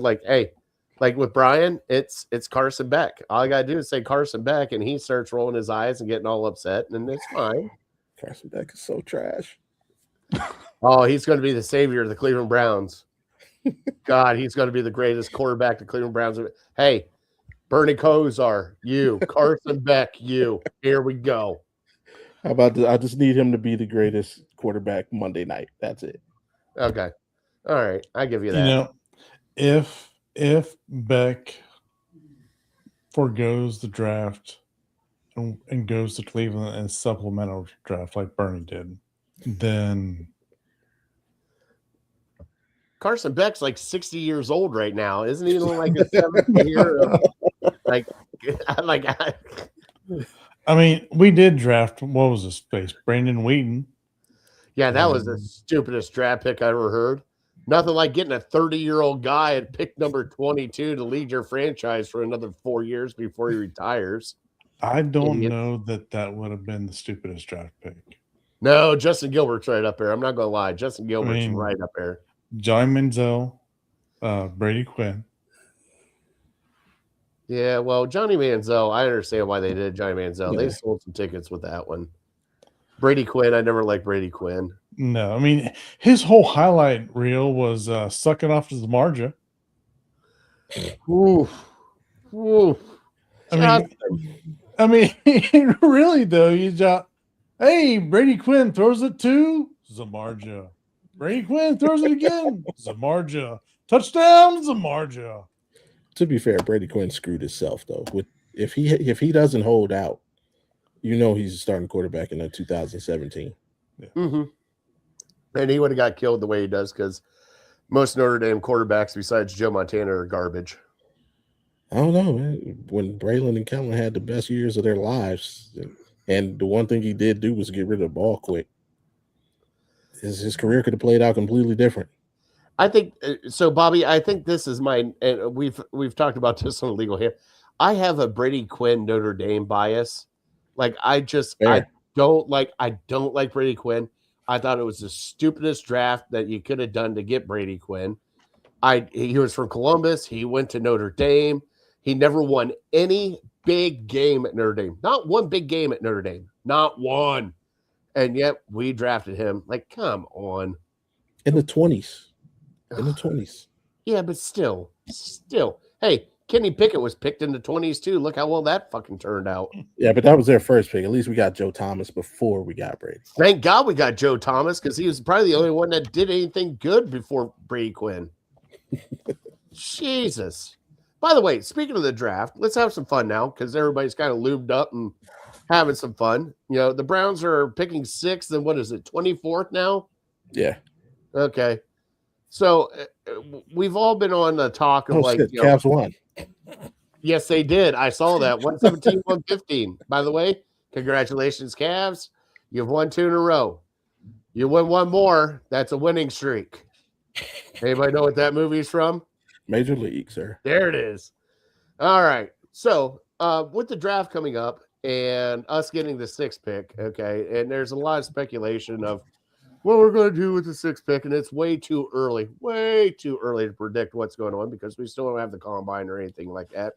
Like, hey, like with Brian, it's Carson Beck. All I got to do is say Carson Beck, and he starts rolling his eyes and getting all upset, and it's fine. Carson Beck is so trash. Oh, he's going to be the savior of the Cleveland Browns. God, he's going to be the greatest quarterback the Cleveland Browns. Hey, Bernie Kosar, you. Carson Beck, you. Here we go. How about I just need him to be the greatest quarterback Monday night. That's it. Okay. All right. I give you that. If Beck forgoes the draft and goes to Cleveland and supplemental draft like Bernie did, then Carson Beck's like 60 years old right now. Isn't he like a 7th year? I mean, we did draft, what was his face? Brandon Wheaton. Yeah, that was the stupidest draft pick I ever heard. Nothing like getting a 30-year-old guy at pick number 22 to lead your franchise for another 4 years before he retires. I don't know that would have been the stupidest draft pick. No, Justin Gilbert's right up there. I'm not going to lie. Justin Gilbert's right up there. Johnny Manziel, Brady Quinn. Yeah, well, Johnny Manziel, I understand why they did Johnny Manziel. Yeah. They sold some tickets with that one. Brady Quinn, I never liked Brady Quinn. No, I mean, his whole highlight reel was sucking off to Zamarja. Oof. Oof. I mean, really, though, you just, hey, Brady Quinn throws it to Zamarja. Brady Quinn throws it again. Zamarja. Touchdown, Zamarja. To be fair, Brady Quinn screwed himself, though. If he doesn't hold out, he's a starting quarterback in 2017. Yeah. Mm-hmm. And he would have got killed the way he does because most Notre Dame quarterbacks besides Joe Montana are garbage. I don't know, man. When Braylon and Kellen had the best years of their lives, and the one thing he did do was get rid of the ball quick, his career could have played out completely different. I think so, Bobby. I think this is mine, and we've talked about this on Legal here. I have a Brady Quinn Notre Dame bias. Like I don't like Brady Quinn. I thought it was the stupidest draft that you could have done to get Brady Quinn. He was from Columbus. He went to Notre Dame. He never won any big game at Notre Dame. Not one big game at Notre Dame. Not one. And yet we drafted him. Like, come on. In the 20s. In the 20s. Yeah, but still. Hey, Kenny Pickett was picked in the 20s too. Look how well that fucking turned out. Yeah, but that was their first pick. At least we got Joe Thomas before we got Brady. Thank God we got Joe Thomas because he was probably the only one that did anything good before Brady Quinn. Jesus. By the way, speaking of the draft, let's have some fun now because everybody's kind of lubed up and having some fun. You know, the Browns are picking 6th and what is it, 24th now? Yeah. Okay. So we've all been on the talk of like, shit, Cavs won. Yes, they did. I saw that 117, 115. By the way, congratulations, Cavs. You've won 2 in a row. You win 1 more. That's a winning streak. Anybody know what that movie's from? Major League, sir. There it is. All right. So with the draft coming up and us getting the 6th pick, okay, and there's a lot of speculation of what we're going to do with the 6th pick, and it's way too early to predict what's going on because we still don't have the combine or anything like that.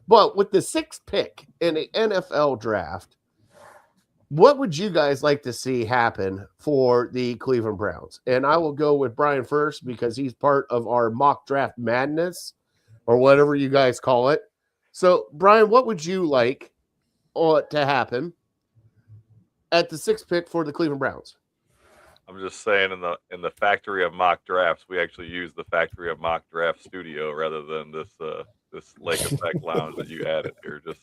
But with the 6th pick in the NFL draft, what would you guys like to see happen for the Cleveland Browns? And I will go with Brian first because he's part of our mock draft madness or whatever you guys call it. So, Brian, what would you like to happen at the 6th pick for the Cleveland Browns? I'm just saying in the factory of mock drafts, we actually use the factory of mock draft studio rather than this Lake Effect lounge that you added here. Just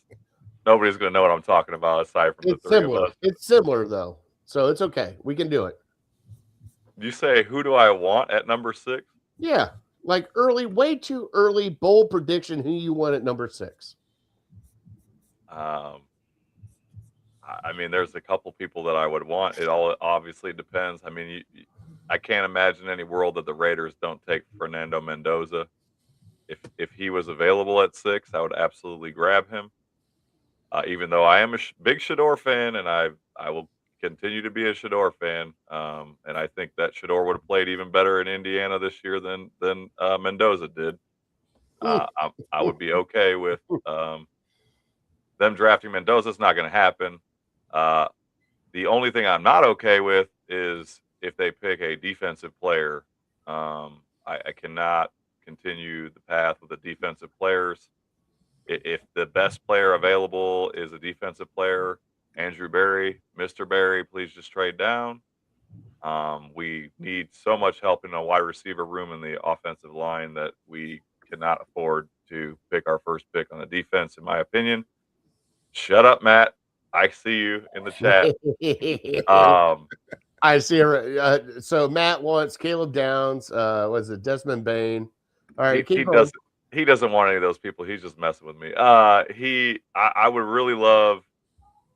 nobody's going to know what I'm talking about aside from the three of us. It's similar though, so it's okay. We can do it. You say, who do I want at number 6? Yeah, like early, way too early, bold prediction. Who you want at number 6? I mean, there's a couple people that I would want. It all obviously depends. I mean, I can't imagine any world that the Raiders don't take Fernando Mendoza. If he was available at 6, I would absolutely grab him. Even though I am a big Shedeur fan, and I will continue to be a Shedeur fan, and I think that Shedeur would have played even better in Indiana this year than Mendoza did. I would be okay with them drafting Mendoza. It's not going to happen. The only thing I'm not okay with is if they pick a defensive player. I cannot continue the path with the defensive players. If the best player available is a defensive player, Andrew Berry, Mr. Berry, please just trade down. We need so much help in a wide receiver room in the offensive line that we cannot afford to pick our first pick on the defense, in my opinion. Shut up, Matt. I see you in the chat. I see. So Matt wants Caleb Downs. Was it Desmond Bain? All right, he doesn't want any of those people. He's just messing with me. I would really love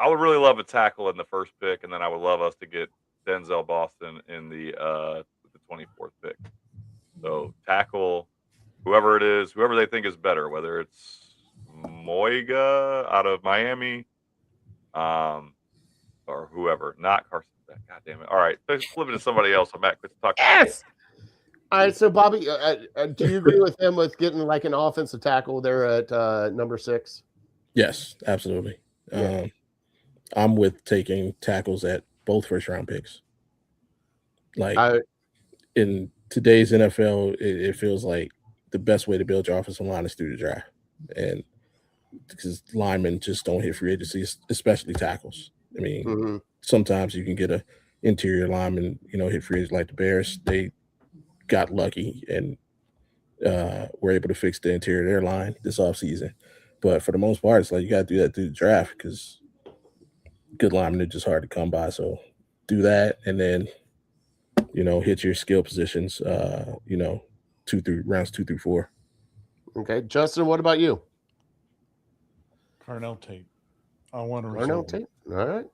a tackle in the first pick, and then I would love us to get Denzel Boston in the 24th pick. So tackle whoever it is, whoever they think is better, whether it's Moiga out of Miami, or whoever, not Carson. God damn it! All right, let's flip it to somebody else. I'm back. Let's talk. Yes. All right, so Bobby, do you agree with him with getting like an offensive tackle there at number 6? Yes, absolutely. Yeah. I'm with taking tackles at both first-round picks. Like in today's NFL, it feels like the best way to build your offensive line is through the draft, and because linemen just don't hit free agency, especially tackles. I mean, sometimes you can get a interior lineman, hit free agency like the Bears. They got lucky and were able to fix the interior of their line this offseason. But for the most part, it's like you got to do that through the draft because good linemen are just hard to come by. So do that and then, hit your skill positions, rounds 2 through 4. Okay. Justin, what about you? Carnell Tate. I want to Carnell Tate. All right.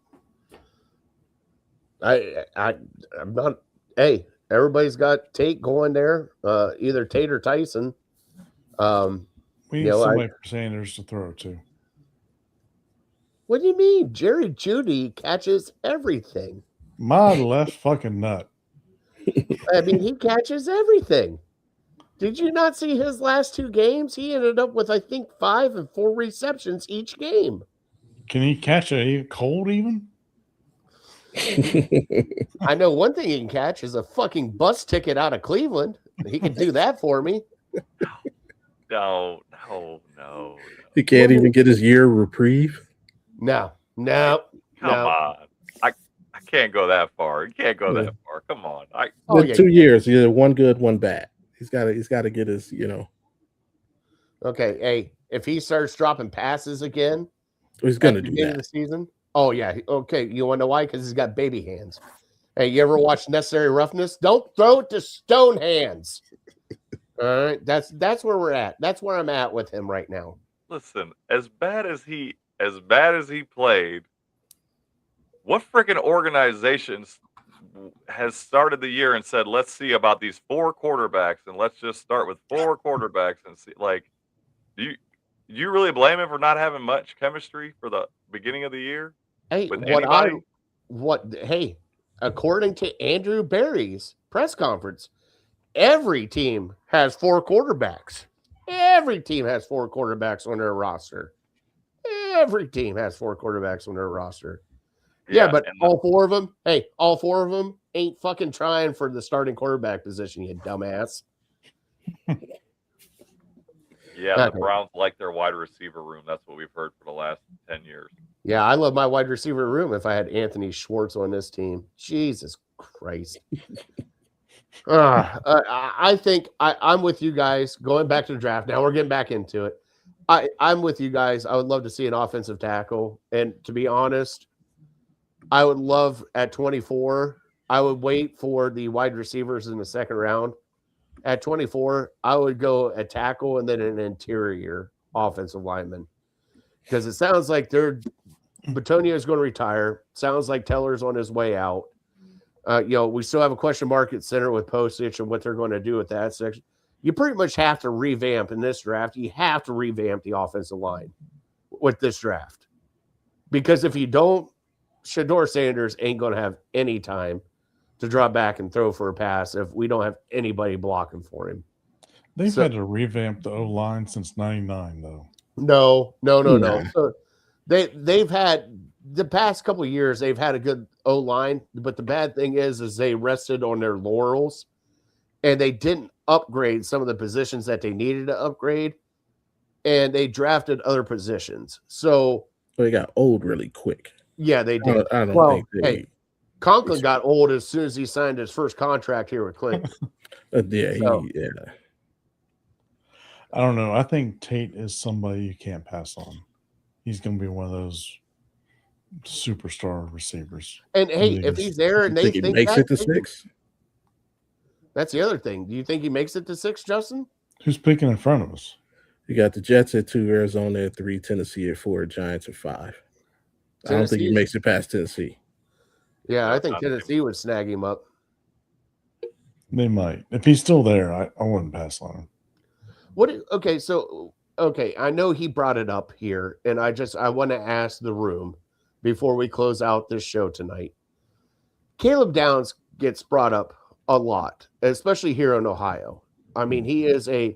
I'm not. Hey, everybody's got Tate going there. Either Tate or Tyson. We need somebody for Sanders to throw to. What do you mean? Jerry Jeudy catches everything. My left fucking nut. I mean, he catches everything. Did you not see his last 2 games? He ended up with, I think, 5 and 4 receptions each game. Can he catch a cold even? I know one thing he can catch is a fucking bus ticket out of Cleveland. He can do that for me. No. He can't even get his year reprieve. No. Come on. I can't go that far. You can't go that far. Come on. Oh, The yeah, 2 yeah. years, yeah, one good, one bad. He's got to get his, Okay, hey, if he starts dropping passes again he's at gonna the do beginning of that. the season, oh yeah, okay. You want to know why? Because he's got baby hands. Hey, you ever watch Necessary Roughness? Don't throw it to stone hands. All right, that's where we're at. That's where I'm at with him right now. Listen, as bad as he played, what freaking organizations has started the year and said, let's see about these 4 quarterbacks and let's just start with 4 quarterbacks and see, like, do you really blame him for not having much chemistry for the beginning of the year Hey, with anybody? hey, according to Andrew Barry's press conference, every team has 4 quarterbacks. Every team has 4 quarterbacks on their roster. Every team has 4 quarterbacks on their roster. Yeah, but and all 4 of them ain't fucking trying for the starting quarterback position, you dumbass. the Okay. Browns like their wide receiver room. That's what we've heard for the last 10 years. Yeah, I love my wide receiver room if I had Anthony Schwartz on this team. Jesus Christ. I think I'm with you guys going back to the draft. Now we're getting back into it. I'm with you guys. I would love to see an offensive tackle. And to be honest, I would love at 24, I would wait for the wide receivers in the second round. At 24, I would go a tackle and then an interior offensive lineman. Because it sounds like Bitonio is going to retire. Sounds like Teller's on his way out. We still have a question mark at center with Postage and what they're going to do with that section. You pretty much have to revamp in this draft. You have to revamp the offensive line with this draft. Because if you don't, Shedeur Sanders ain't going to have any time to drop back and throw for a pass if we don't have anybody blocking for him. They've had to revamp the O-line since '99, though. No. Nah. So they've had the past couple of years, they've had a good O-line, but the bad thing is they rested on their laurels and they didn't upgrade some of the positions that they needed to upgrade, and they drafted other positions. So they got old really quick. Yeah, they did. I don't think Conklin got old as soon as he signed his first contract here with Clinton. Yeah. I don't know. I think Tate is somebody you can't pass on. He's going to be one of those superstar receivers. And hey, if he's there and they think he makes it to 6, that's the other thing. Do you think he makes it to 6, Justin? Who's picking in front of us? You got the Jets at 2, Arizona at 3, Tennessee at 4, Giants at 5. I don't think he makes it past Tennessee. Yeah, I think Tennessee would snag him up. They might. If he's still there, I wouldn't pass on him. I know he brought it up here, and I want to ask the room before we close out this show tonight. Caleb Downs gets brought up a lot, especially here in Ohio. I mean, he is a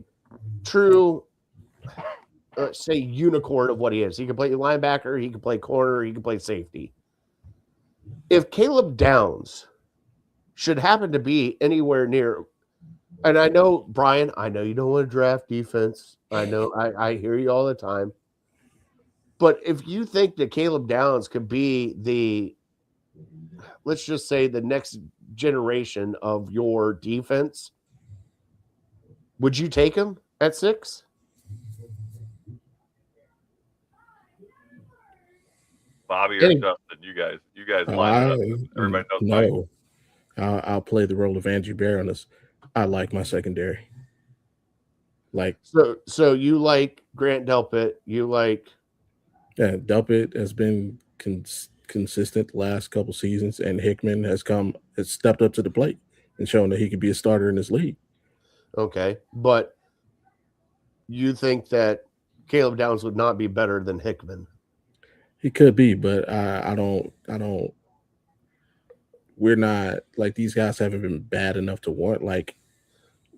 true, unicorn of what he is. He can play linebacker, he can play corner, he can play safety. If Caleb Downs should happen to be anywhere near, and I know, Brian, I know you don't want to draft defense. I know, I hear you all the time. But if you think that Caleb Downs could be let's just say the next generation of your defense, would you take him at 6? Bobby or Justin, you guys line it up. Everybody knows. No, I'll play the role of Andrew Bear on this. I like my secondary. So you like Grant Delpit? Delpit has been consistent the last couple seasons, and Hickman has stepped up to the plate and shown that he could be a starter in this league. Okay, but you think that Caleb Downs would not be better than Hickman? He could be, but I don't. We're not like these guys haven't been bad enough to warrant.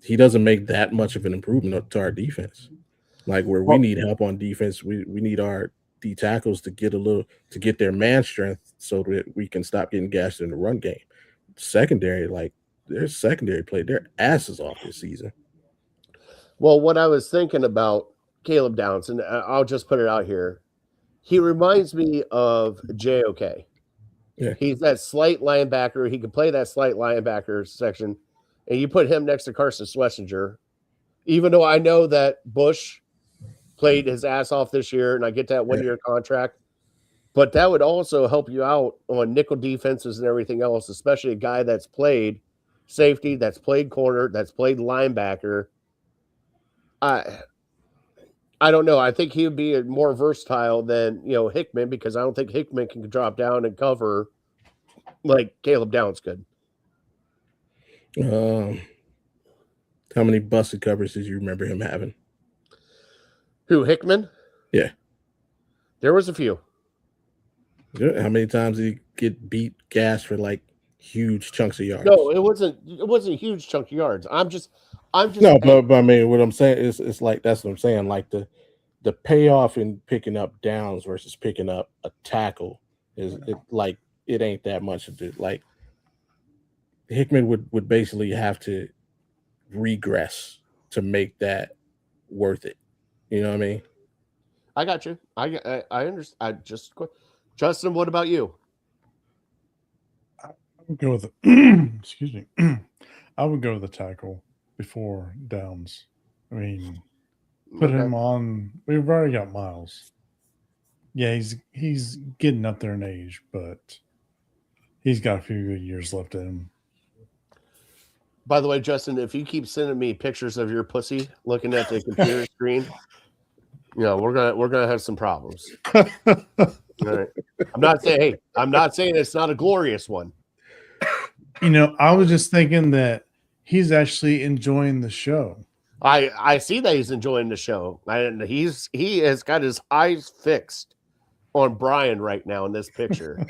He doesn't make that much of an improvement to our defense. Where we need help on defense, we need our D tackles to get their man strength so that we can stop getting gashed in the run game. Secondary, their secondary played their asses off this season. Well, what I was thinking about Caleb Downs, and I'll just put it out here. He reminds me of JOK. Yeah. He's that slight linebacker. He can play that slight linebacker section. And you put him next to Carson Schlesinger, even though I know that Bush played his ass off this year, and I get that 1 year contract. But that would also help you out on nickel defenses and everything else, especially a guy that's played safety, that's played corner, that's played linebacker. I don't know. I think he would be more versatile than Hickman, because I don't think Hickman can drop down and cover like Caleb Downs could. How many busted covers did you remember him having? Who, Hickman? Yeah. There was a few. How many times did he get beat gas for like huge chunks of yards? No, it wasn't a huge chunk of yards. I'm just no, but I mean, what I'm saying is, it's like, that's what I'm saying. Like the payoff in picking up downs versus picking up a tackle it ain't that much of it. Like Hickman would basically have to regress to make that worth it. You know what I mean? I got you. I understand. Justin, what about you? I would go with the excuse me. I would go with the tackle before Downs. I mean, put him on. We've already got Miles. Yeah, he's getting up there in age, but he's got a few good years left in him. By the way, Justin, if you keep sending me pictures of your pussy looking at the computer screen, we're gonna have some problems. All right. I'm not saying it's not a glorious one. I was just thinking that he's actually enjoying the show. I see that he's enjoying the show, and he has got his eyes fixed on Brian right now in this picture.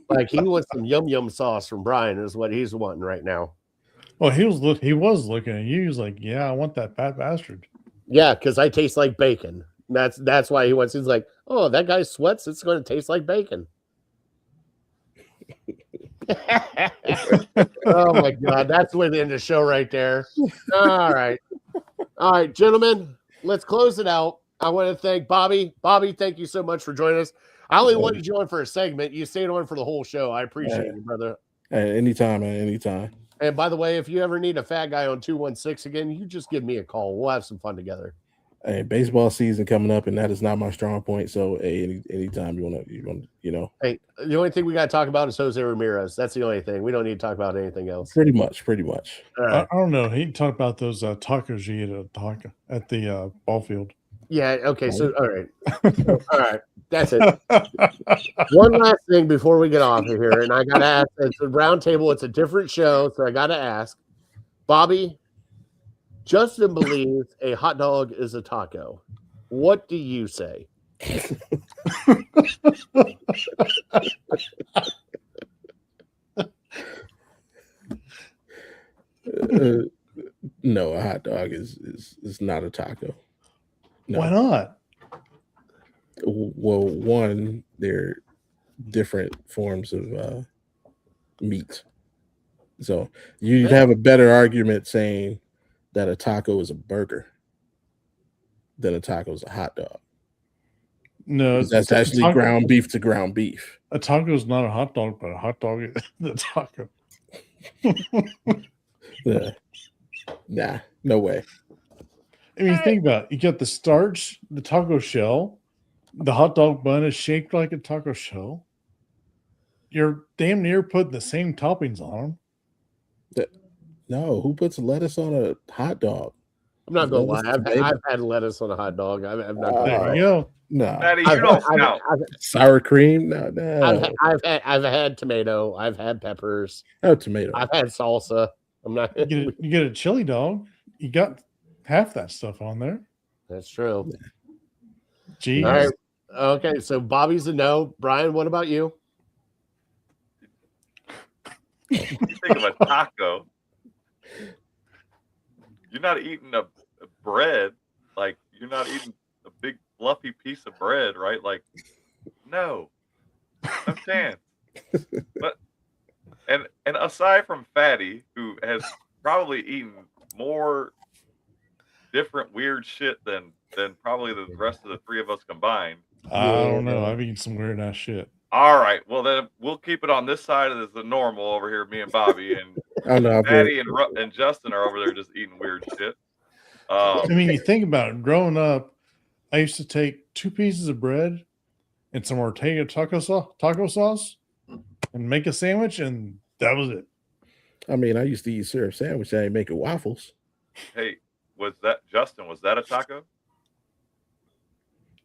Like he wants some yum sauce from Brian is what he's wanting right now. Well, he was looking at you. He was like, "Yeah, I want that fat bastard." Yeah, because I taste like bacon. That's why he wants. He's like, "Oh, that guy sweats. It's going to taste like bacon." Oh my God, that's the way to end the show right there. All right, gentlemen, let's close it out. I want to thank Bobby. Bobby, thank you so much for joining us. I only wanted you on for a segment. You stayed on for the whole show. I appreciate you, brother. Anytime, man. Anytime. And by the way, if you ever need a fat guy on 216 again, you just give me a call. We'll have some fun together. Hey, baseball season coming up, and that is not my strong point. So, hey, anytime you want to. Hey, the only thing we got to talk about is Jose Ramirez. That's the only thing. We don't need to talk about anything else. Pretty much. All right. I don't know. He talked about those tacos you ate at the ball field. Yeah. Okay. So, all right. All right. That's it. One last thing before we get off of here, and I got to ask. It's a round table. It's a different show, so I got to ask, Bobby. Justin believes a hot dog is a taco. What do you say? No, a hot dog is not a taco. No. Why not? Well, one, they're different forms of meat. So you'd have a better argument saying that a taco is a burger than a taco is a hot dog. No, that's actually ground beef to ground beef. A taco is not a hot dog, but a hot dog is the taco. Yeah. Nah, no way. I mean, think about it. You got the starch, the taco shell, the hot dog bun is shaped like a taco shell. You're damn near putting the same toppings on them. No, who puts lettuce on a hot dog? I'm not gonna lie. I've had lettuce on a hot dog. I've not. There you go. No, Maddie, you don't count. Sour cream? No. I've had tomato. I've had peppers. Oh, tomato. I've had salsa. I'm not. You get a chili dog. You got half that stuff on there. That's true. Jeez. All right. Okay, so Bobby's a no. Brian, what about you? Think of a taco. You're not eating a bread. Like, you're not eating a big fluffy piece of bread, right? Like, no chance. But and aside from Fatty, who has probably eaten more different weird shit than probably the rest of the three of us combined. I don't know. I've eaten some weird ass shit. All right, well then we'll keep it on this side as the normal over here, me and Bobby, and I know. Patty and Justin are over there just eating weird shit. I mean, you think about it. Growing up, I used to take 2 pieces of bread and some Ortega taco sauce and make a sandwich, and that was it. I mean, I used to eat syrup sandwich. I ain't making waffles. Hey, was that Justin? Was that a taco?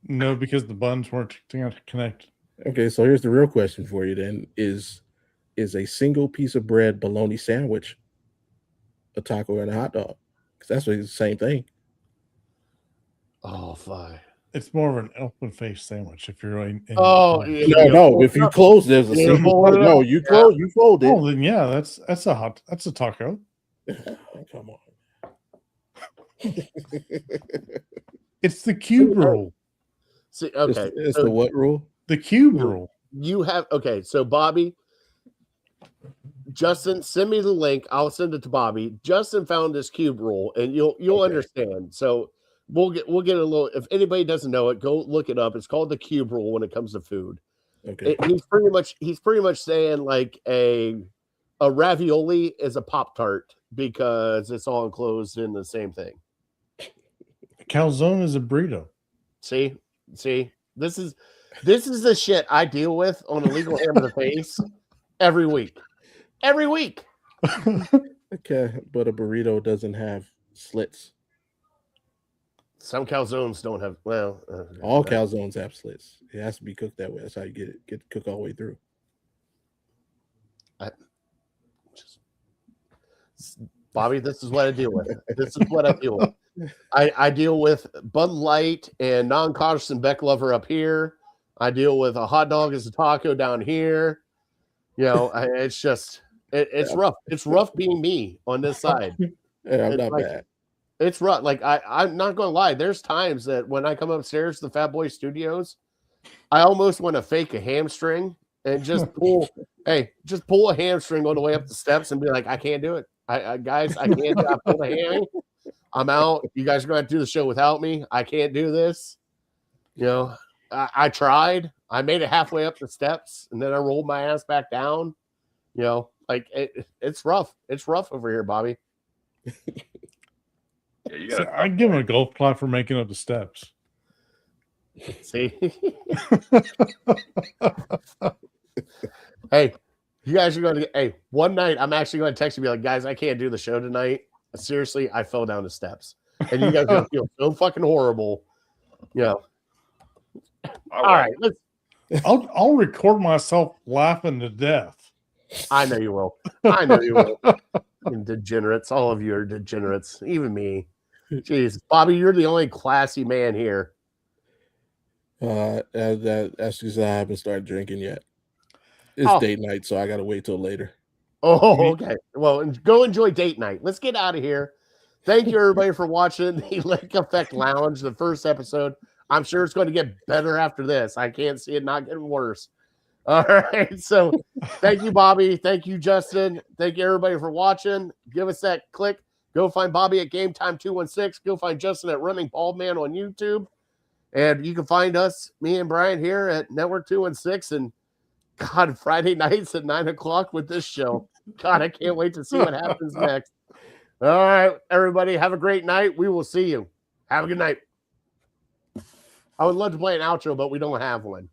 No, because the buns weren't connected. Okay, so here's the real question for you then: Is a single piece of bread bologna sandwich a taco and a hot dog? Because that's the same thing. Oh, fine. It's more of an open face sandwich if you're in Oh, No. If you close, there's a Yeah, single. fold it No, up. you close. You fold it. Oh, then yeah, that's a taco. Come on. It's the cube rule. See, okay, It's so the what rule? The cube rule. you have okay. So Bobby, Justin, send me the link. I'll send it to Bobby. Justin found this cube rule, and you'll Okay. understand. So we'll get a little. If anybody doesn't know it, go look it up. It's called the cube rule when it comes to food. Okay. He's pretty much saying like a ravioli is a Pop-Tart because it's all enclosed in the same thing. A calzone is a burrito. See, this is the shit I deal with on Illegal Ham in the Face every week. Okay, but a burrito doesn't have slits. Some calzones don't have. Well, All calzones have slits. It has to be cooked that way. That's how you get it cooked all the way through. Bobby, this is what I deal with. I deal with Bud Light and non-conscious and Beck Lover up here. I deal with a hot dog as a taco down here. You know, it's just it's rough. It's rough being me on this side. Yeah, I'm It's not like- bad. It's rough. Like I'm not gonna lie. There's times that when I come upstairs to the Fat Boy Studios, I almost want to fake a hamstring and just pull a hamstring on the way up the steps and be like, I can't do it. Guys, I can't. I pulled a hammy. I'm out. You guys are going to do the show without me. I can't do this. You know, I tried. I made it halfway up the steps and then I rolled my ass back down. You know, like it's rough. It's rough over here, Bobby. Yeah, you So got. I'd give him a golf clap for making up the steps. See, hey, you guys are going to get. Hey, one night I'm actually going to text you, and be like, guys, I can't do the show tonight. Seriously, I fell down the steps, and you guys are going to feel so fucking horrible. You know. All right, let's. I'll record myself laughing to death. I know you will. I know you will. Fucking degenerates, all of you are degenerates, even me. Jeez, Bobby, you're the only classy man here. That's because I haven't started drinking yet. It's Oh. date night, so I gotta wait till later. Oh, okay. Well, go enjoy date night. Let's get out of here. Thank you, everybody, for watching the Lake Effect Lounge, the first episode. I'm sure it's going to get better after this. I can't see it not getting worse. All right. So thank you, Bobby. Thank you, Justin. Thank you, everybody, for watching. Give us that click. Go find Bobby at Game Time 216. Go find Justin at Running Bald Man on YouTube. And you can find us, me and Brian, here at Network 216. And God, Friday nights at 9 o'clock with this show. God, I can't wait to see what happens next. All right, everybody, have a great night. We will see you. Have a good night. I would love to play an outro, but we don't have one.